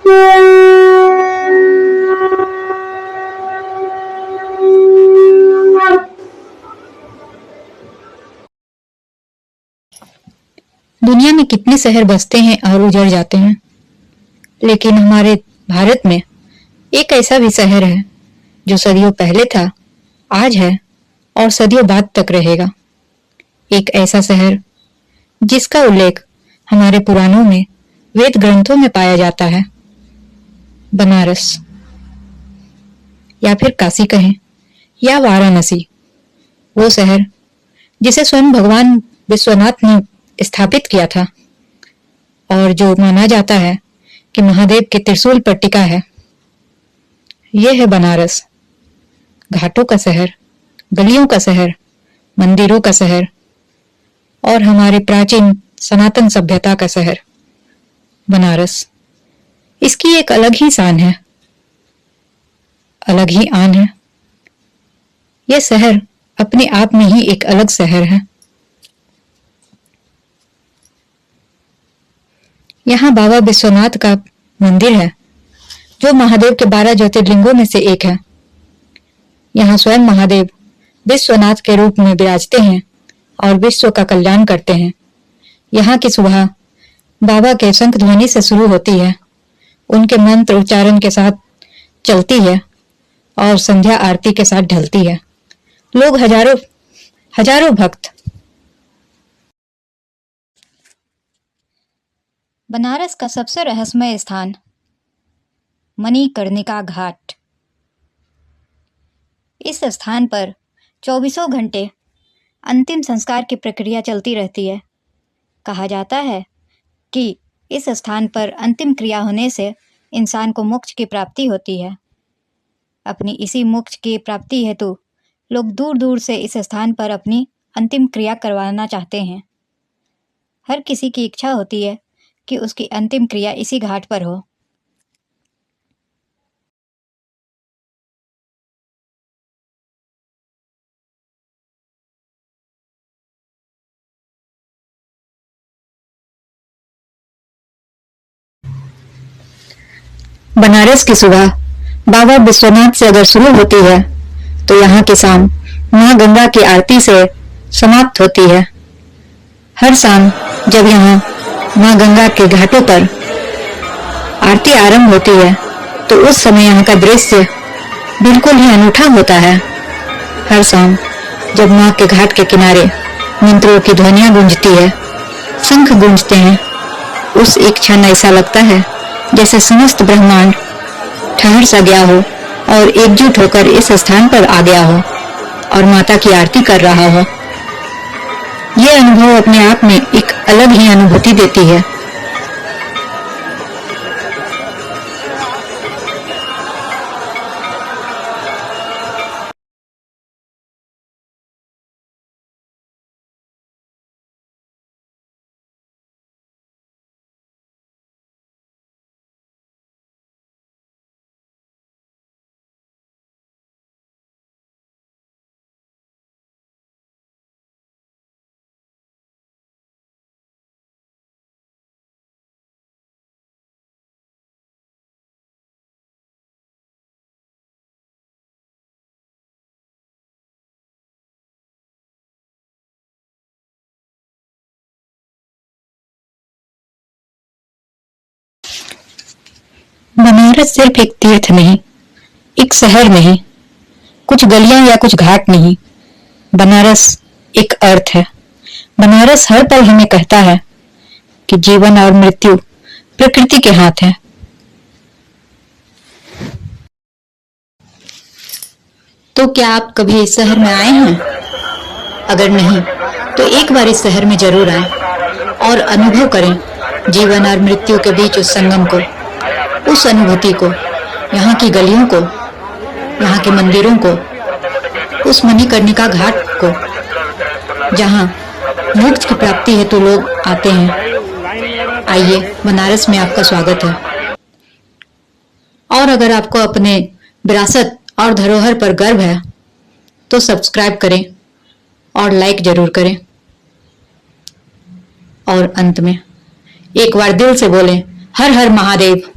दुनिया में कितने शहर बसते हैं और उजड़ जाते हैं, लेकिन हमारे भारत में एक ऐसा भी शहर है जो सदियों पहले था, आज है और सदियों बाद तक रहेगा। एक ऐसा शहर जिसका उल्लेख हमारे पुराणों में, वेद ग्रंथों में पाया जाता है, बनारस या फिर काशी कहें या वाराणसी। वो शहर जिसे स्वयं भगवान विश्वनाथ ने स्थापित किया था और जो माना जाता है कि महादेव के त्रिशूल पर टिका है। यह है बनारस, घाटों का शहर, गलियों का शहर, मंदिरों का शहर और हमारे प्राचीन सनातन सभ्यता का शहर बनारस। इसकी एक अलग ही शान है, अलग ही आन है। यह शहर अपने आप में ही एक अलग शहर है। यहाँ बाबा विश्वनाथ का मंदिर है जो महादेव के 12 ज्योतिर्लिंगों में से एक है। यहाँ स्वयं महादेव विश्वनाथ के रूप में विराजते हैं और विश्व का कल्याण करते हैं। यहाँ की सुबह बाबा के शंख ध्वनि से शुरू होती है, उनके मंत्र उच्चारण के साथ चलती है और संध्या आरती के साथ ढलती है। लोग हजारों भक्त बनारस का सबसे रहस्यमय स्थान मणिकर्णिका घाट। इस स्थान पर 24 घंटे अंतिम संस्कार की प्रक्रिया चलती रहती है। कहा जाता है कि इस स्थान पर अंतिम क्रिया होने से इंसान को मोक्ष की प्राप्ति होती है। अपनी इसी मोक्ष की प्राप्ति हेतु लोग दूर दूर से इस स्थान पर अपनी अंतिम क्रिया करवाना चाहते हैं। हर किसी की इच्छा होती है कि उसकी अंतिम क्रिया इसी घाट पर हो। बनारस की सुबह बाबा विश्वनाथ से अगर शुरू होती है तो यहाँ की शाम माँ गंगा की आरती से समाप्त होती है। हर शाम जब यहाँ माँ गंगा के घाटों पर आरती आरंभ होती है तो उस समय यहाँ का दृश्य बिल्कुल ही अनूठा होता है। हर शाम जब माँ के घाट के किनारे मंत्रों की ध्वनियां गूंजती है, शंख गूंजते हैं, उस एक क्षण ऐसा लगता है जैसे समस्त ब्रह्मांड ठहर सा गया हो और एकजुट होकर इस स्थान पर आ गया हो और माता की आरती कर रहा हो। यह अनुभव अपने आप में एक अलग ही अनुभूति देती है। बनारस सिर्फ एक तीर्थ नहीं, एक शहर नहीं, कुछ गलियां या कुछ घाट नहीं। बनारस एक अर्थ है। बनारस हर पल हमें कहता है कि जीवन और मृत्यु प्रकृति के हाथ है। तो क्या आप कभी इस शहर में आए हैं? अगर नहीं तो एक बार इस शहर में जरूर आए और अनुभव करें जीवन और मृत्यु के बीच उस संगम को, उस अनुभूति को, यहाँ की गलियों को, यहाँ के मंदिरों को, उस मणिकर्णिका घाट को, जहाँ मोक्ष की प्राप्ति हेतु लोग आते हैं। आइए, बनारस में आपका स्वागत है। और अगर आपको अपने विरासत और धरोहर पर गर्व है तो सब्सक्राइब करें और लाइक जरूर करें। और अंत में एक बार दिल से बोलें, हर हर महादेव।